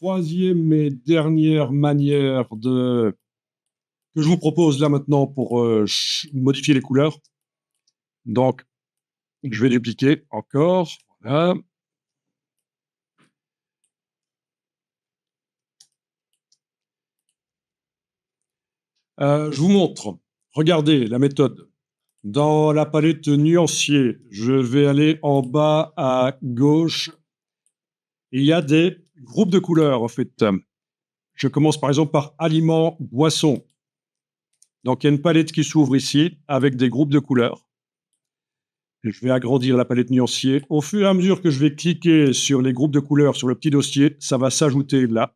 troisième et dernière manière que je vous propose là maintenant pour modifier les couleurs. Donc, je vais dupliquer encore. Voilà. Je vous montre. Regardez la méthode. Dans la palette nuancier, je vais aller en bas à gauche. Il y a des groupes de couleurs, en fait. Je commence par exemple par aliments, boissons. Donc, il y a une palette qui s'ouvre ici avec des groupes de couleurs. Je vais agrandir la palette nuancier. Au fur et à mesure que je vais cliquer sur les groupes de couleurs sur le petit dossier, ça va s'ajouter là.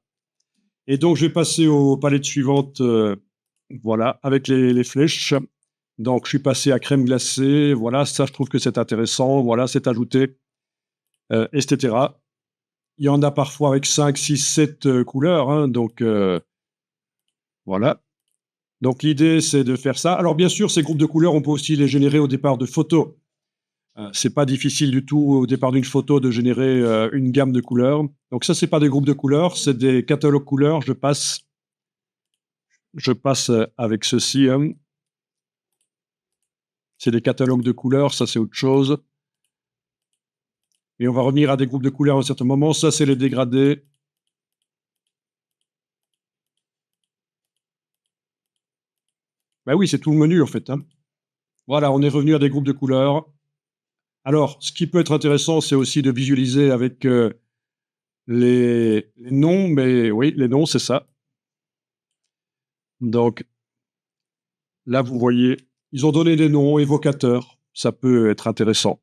Et donc, je vais passer aux palettes suivantes, voilà, avec les flèches. Donc, je suis passé à crème glacée. Voilà, ça, je trouve que c'est intéressant. Voilà, c'est ajouté, etc. Il y en a parfois avec 5, 6, 7 couleurs. Hein, donc, voilà. Donc, l'idée, c'est de faire ça. Alors, bien sûr, ces groupes de couleurs, on peut aussi les générer au départ de photos. C'est pas difficile du tout au départ d'une photo de générer une gamme de couleurs. Donc ça, c'est pas des groupes de couleurs, c'est des catalogues couleurs. Je passe avec ceci. Hein. C'est des catalogues de couleurs, ça c'est autre chose. Et on va revenir à des groupes de couleurs à un certain moment. Ça, c'est les dégradés. Ben oui, c'est tout le menu en fait. Hein. Voilà, on est revenu à des groupes de couleurs. Alors, ce qui peut être intéressant, c'est aussi de visualiser avec les noms, mais oui, les noms, c'est ça. Donc, là, vous voyez, ils ont donné des noms évocateurs. Ça peut être intéressant.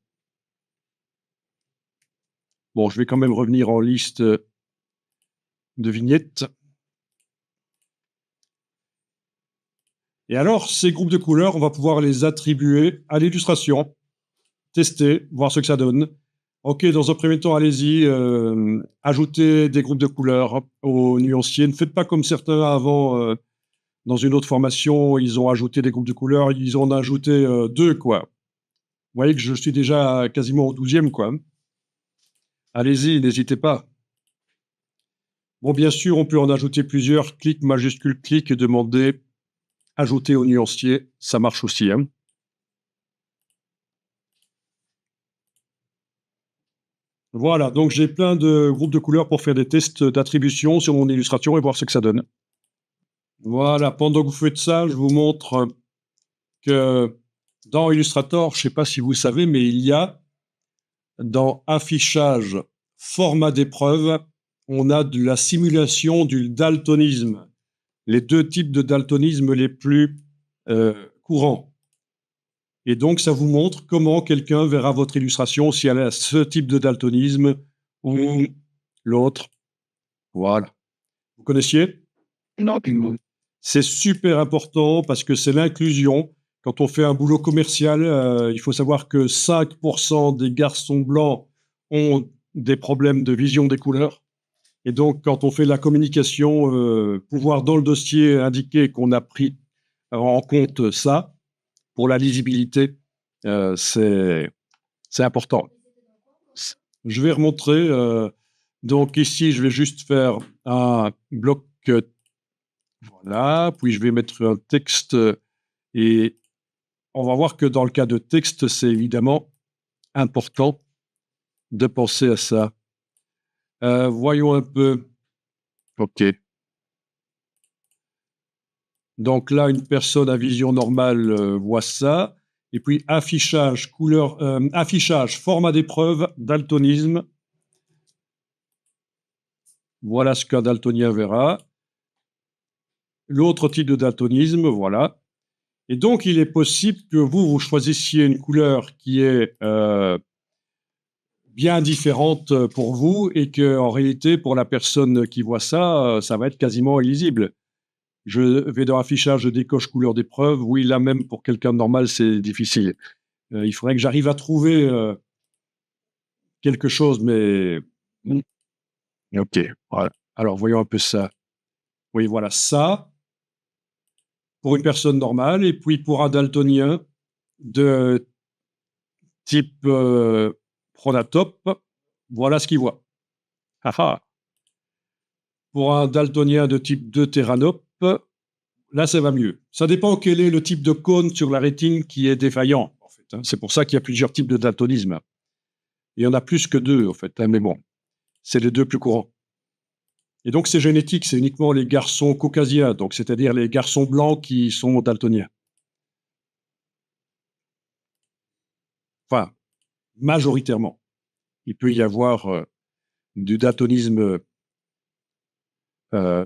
Bon, je vais quand même revenir en liste de vignettes. Et alors, ces groupes de couleurs, on va pouvoir les attribuer à l'illustration, tester, voir ce que ça donne. OK, dans un premier temps, allez-y, ajoutez des groupes de couleurs aux nuanciers. Ne faites pas comme certains avant, dans une autre formation, ils ont ajouté des groupes de couleurs, ils en ont ajouté 2, quoi. Vous voyez que je suis déjà quasiment au 12e, quoi. Allez-y, n'hésitez pas. Bon, bien sûr, on peut en ajouter plusieurs. Clic, majuscule, clic et demander ajouter au nuancier. Ça marche aussi. Hein. Voilà, donc j'ai plein de groupes de couleurs pour faire des tests d'attribution sur mon illustration et voir ce que ça donne. Voilà, pendant que vous faites ça, je vous montre que dans Illustrator, je ne sais pas si vous savez, mais il y a dans affichage, format d'épreuve, on a de la simulation du daltonisme. Les deux types de daltonisme les plus courants. Et donc, ça vous montre comment quelqu'un verra votre illustration si elle a ce type de daltonisme ou l'autre. Voilà. Vous connaissiez? Non. C'est super important parce que c'est l'inclusion. Quand on fait un boulot commercial, il faut savoir que 5% des garçons blancs ont des problèmes de vision des couleurs. Et donc, quand on fait la communication, pouvoir dans le dossier indiquer qu'on a pris en compte ça pour la lisibilité, c'est important. Je vais remontrer. Donc ici, je vais juste faire un bloc. Voilà. Puis je vais mettre un texte. Et on va voir que dans le cas de texte, c'est évidemment important de penser à ça. Voyons un peu. OK. Donc là, une personne à vision normale voit ça. Et puis affichage, couleur, affichage, format d'épreuve, daltonisme. Voilà ce qu'un daltonien verra. L'autre type de daltonisme, voilà. Et donc, il est possible que vous choisissiez une couleur qui est bien différente pour vous et qu'en réalité, pour la personne qui voit ça, ça va être quasiment illisible. Je vais dans affichage, je décoche couleur d'épreuve. Oui, là même, pour quelqu'un de normal, c'est difficile. Il faudrait que j'arrive à trouver quelque chose, mais... OK, voilà. Alors, voyons un peu ça. Oui, voilà, ça, pour une personne normale, et puis pour un daltonien de type Pronatop, voilà ce qu'il voit. Ah ah. pour un daltonien de type 2 Terranope, là, ça va mieux. Ça dépend quel est le type de cône sur la rétine qui est défaillant, en fait, hein. C'est pour ça qu'il y a plusieurs types de daltonisme. Il y en a plus que deux, en fait, hein, mais bon, c'est les deux plus courants. Et donc, c'est génétique, c'est uniquement les garçons caucasiens, donc c'est-à-dire les garçons blancs qui sont daltoniens. Enfin, majoritairement. Il peut y avoir du daltonisme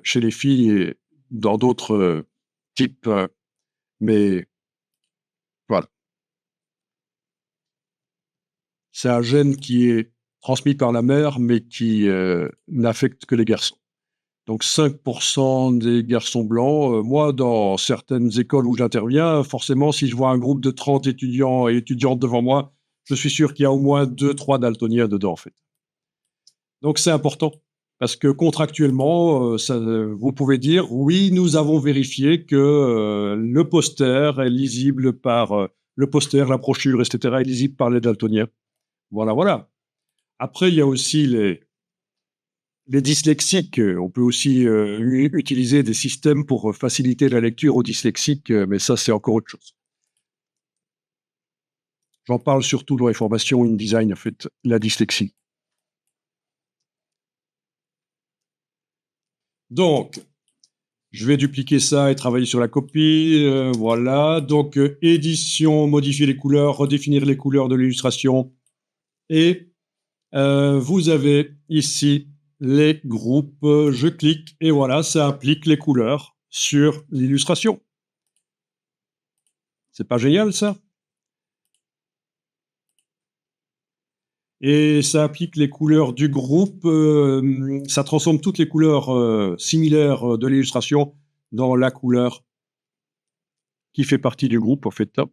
chez les filles et dans d'autres types, mais voilà. C'est un gène qui est transmis par la mère, mais qui n'affecte que les garçons. Donc 5% des garçons blancs, moi, dans certaines écoles où j'interviens, forcément, si je vois un groupe de 30 étudiants et étudiantes devant moi, je suis sûr qu'il y a au moins 2-3 daltoniens dedans, en fait. Donc c'est important, parce que contractuellement, vous pouvez dire: «Oui, nous avons vérifié que, le poster est lisible par, le poster, la brochure et cetera est lisible par les daltoniens». Voilà, voilà. Après, il y a aussi les dyslexiques. On peut aussi, utiliser des systèmes pour, faciliter la lecture aux dyslexiques, mais ça, c'est encore autre chose. J'en parle surtout dans les formations InDesign, en fait, la dyslexie. Donc, je vais dupliquer ça et travailler sur la copie, voilà. Donc, édition, modifier les couleurs, redéfinir les couleurs de l'illustration et vous avez ici les groupes. Je clique et voilà, ça applique les couleurs sur l'illustration. C'est pas génial, ça? Et ça applique les couleurs du groupe, ça transforme toutes les couleurs, similaires, de l'illustration dans la couleur qui fait partie du groupe, en fait, hein.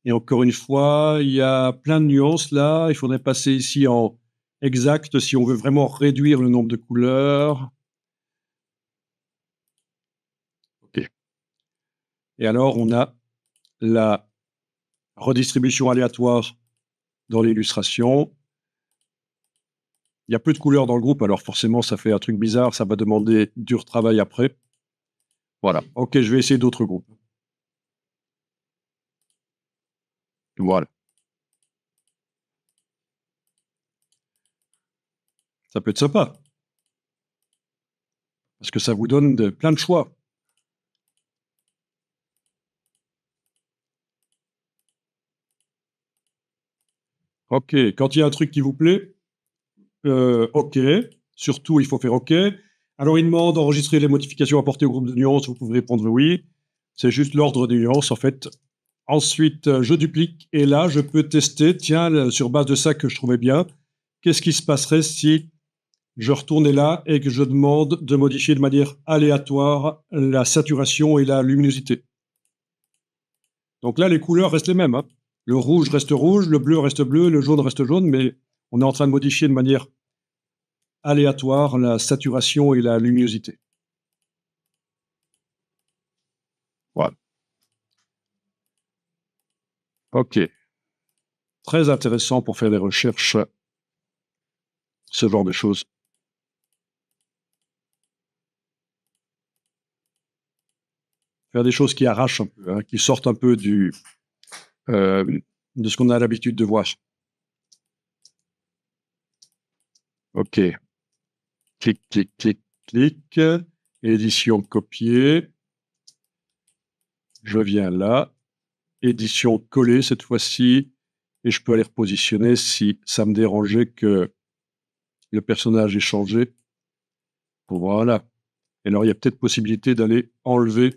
Et encore une fois, il y a plein de nuances là. Il faudrait passer ici en exact si on veut vraiment réduire le nombre de couleurs. OK. Et alors, on a la redistribution aléatoire dans l'illustration. Il y a peu de couleurs dans le groupe, alors forcément, ça fait un truc bizarre. Ça va demander du retravail après. Voilà. OK, je vais essayer d'autres groupes. Voilà. Ça peut être sympa. Parce que ça vous donne plein de choix. OK. Quand il y a un truc qui vous plaît, OK. Surtout, il faut faire OK. Alors, il demande d'enregistrer les modifications apportées au groupe de nuances. Vous pouvez répondre oui. C'est juste l'ordre des nuances, en fait. Ensuite, je duplique et là, je peux tester, tiens, sur base de ça que je trouvais bien, qu'est-ce qui se passerait si je retournais là et que je demande de modifier de manière aléatoire la saturation et la luminosité. Donc là, les couleurs restent les mêmes, hein. Le rouge reste rouge, le bleu reste bleu, le jaune reste jaune, mais on est en train de modifier de manière aléatoire la saturation et la luminosité. Voilà. OK. Très intéressant pour faire des recherches, ce genre de choses. Faire des choses qui arrachent un peu, hein, qui sortent un peu de ce qu'on a l'habitude de voir. OK. Clic, clic, clic, clic. Édition copier. Je viens là. Édition coller cette fois-ci. Et je peux aller repositionner si ça me dérangeait que le personnage ait changé. Voilà. Et alors, il y a peut-être possibilité d'aller enlever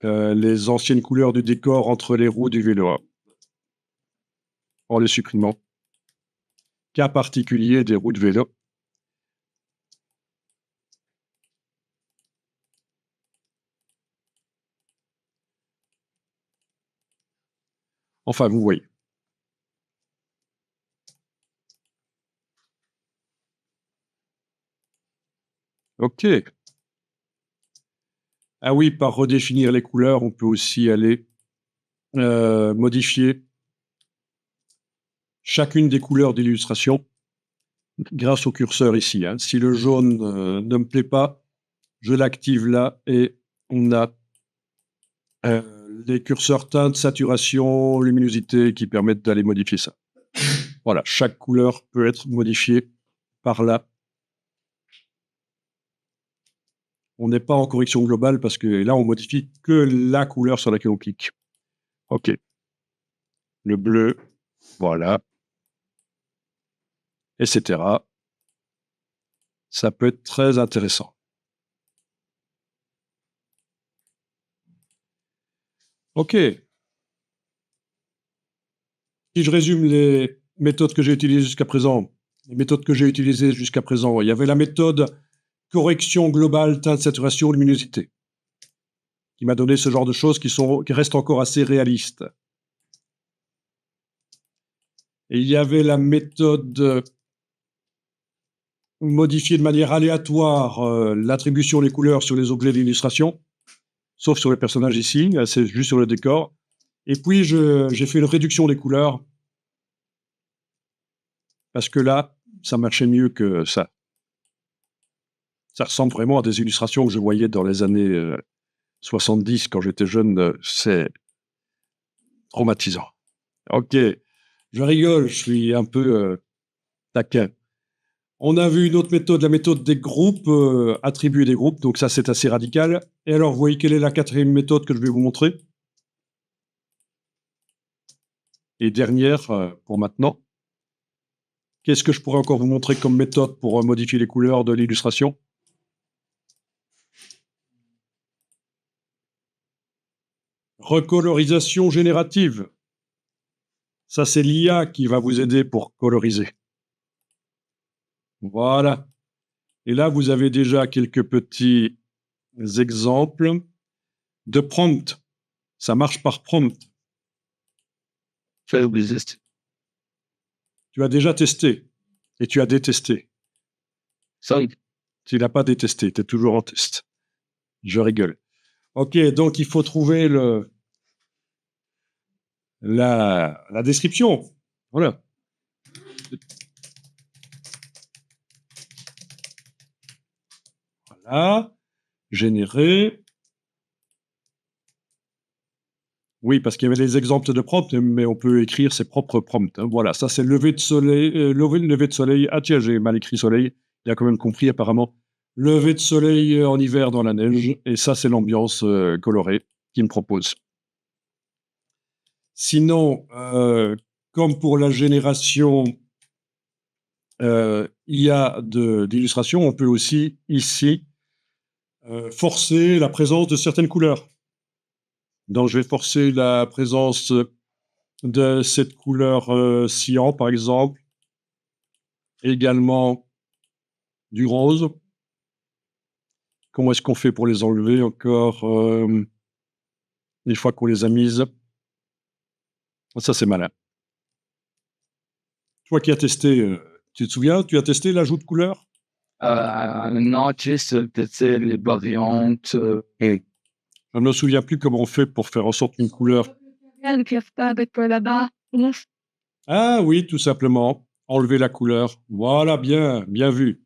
les anciennes couleurs du décor entre les roues du vélo en les supprimant. Cas particulier des roues de vélo. Enfin, vous voyez. OK. Ah oui, par redéfinir les couleurs, on peut aussi aller modifier chacune des couleurs d'illustration. grâce au curseur ici, hein. Si le jaune ne me plaît pas, je l'active là et on a les curseurs teintes, saturation, luminosité qui permettent d'aller modifier ça. Voilà, chaque couleur peut être modifiée par là. On n'est pas en correction globale parce que là, on modifie que la couleur sur laquelle on clique. OK. Le bleu, voilà, etc. Ça peut être très intéressant. OK. Si je résume les méthodes que j'ai utilisées jusqu'à présent, il y avait la méthode correction globale, teinte, saturation, luminosité, qui m'a donné ce genre de choses qui restent encore assez réalistes. Et il y avait la méthode modifier de manière aléatoire l'attribution des couleurs sur les objets d'illustration, sauf sur les personnages ici, c'est juste sur le décor. Et puis, j'ai fait une réduction des couleurs, parce que là, ça marchait mieux que ça. Ça ressemble vraiment à des illustrations que je voyais dans les années 70, quand j'étais jeune. C'est traumatisant. OK, je rigole, je suis un peu taquin. On a vu une autre méthode, la méthode des groupes, attribuer des groupes, donc ça c'est assez radical. Et alors, vous voyez quelle est la quatrième méthode que je vais vous montrer? Et dernière pour maintenant. Qu'est-ce que je pourrais encore vous montrer comme méthode pour modifier les couleurs de l'illustration? Recolorisation générative. Ça, c'est l'IA qui va vous aider pour coloriser. Voilà. Et là, vous avez déjà quelques petits exemples de prompt. Ça marche par prompt. Tu as déjà testé et tu as détesté. Tu n'as pas détesté, tu es toujours en test. Je rigole. OK, donc il faut trouver la description. Voilà. Voilà. Générer. Oui, parce qu'il y avait des exemples de prompts, mais on peut écrire ses propres prompts, hein. Voilà, ça c'est lever de soleil, lever de soleil. Ah tiens, j'ai mal écrit soleil. Il a quand même compris apparemment. Lever de soleil en hiver dans la neige. Et ça, c'est l'ambiance colorée qu'il me propose. Sinon, comme pour la génération IA d'illustration, on peut aussi ici forcer la présence de certaines couleurs. Donc, je vais forcer la présence de cette couleur cyan, par exemple, également du rose. Comment est-ce qu'on fait pour les enlever encore une fois qu'on les a mises? Ça, c'est malin. Toi qui as testé, tu te souviens, tu as testé l'ajout de couleurs? Non, juste peut-être les variantes. Je ne me souviens plus comment on fait pour faire en sorte qu'une couleur... Ah oui, tout simplement, enlever la couleur. Voilà, bien, bien vu.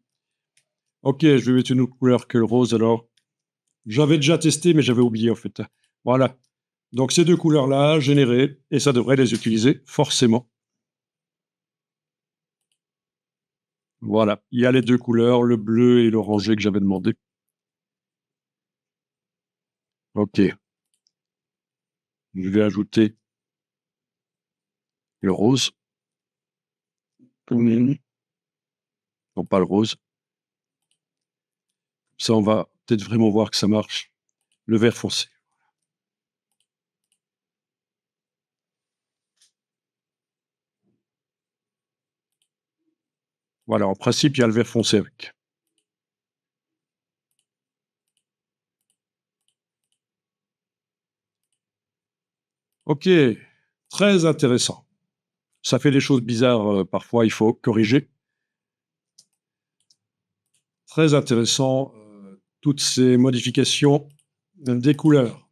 OK, je vais mettre une autre couleur que le rose alors. J'avais déjà testé, mais j'avais oublié en fait. Voilà. Donc ces deux couleurs-là, générées, et ça devrait les utiliser forcément. Voilà, il y a les deux couleurs, le bleu et l'orangé que j'avais demandé. OK. Je vais ajouter le rose. Non, pas le rose. Ça, on va peut-être vraiment voir que ça marche. Le vert foncé. Voilà, en principe, il y a le vert foncé avec. OK, très intéressant. Ça fait des choses bizarres parfois, il faut corriger. Très intéressant, toutes ces modifications des couleurs.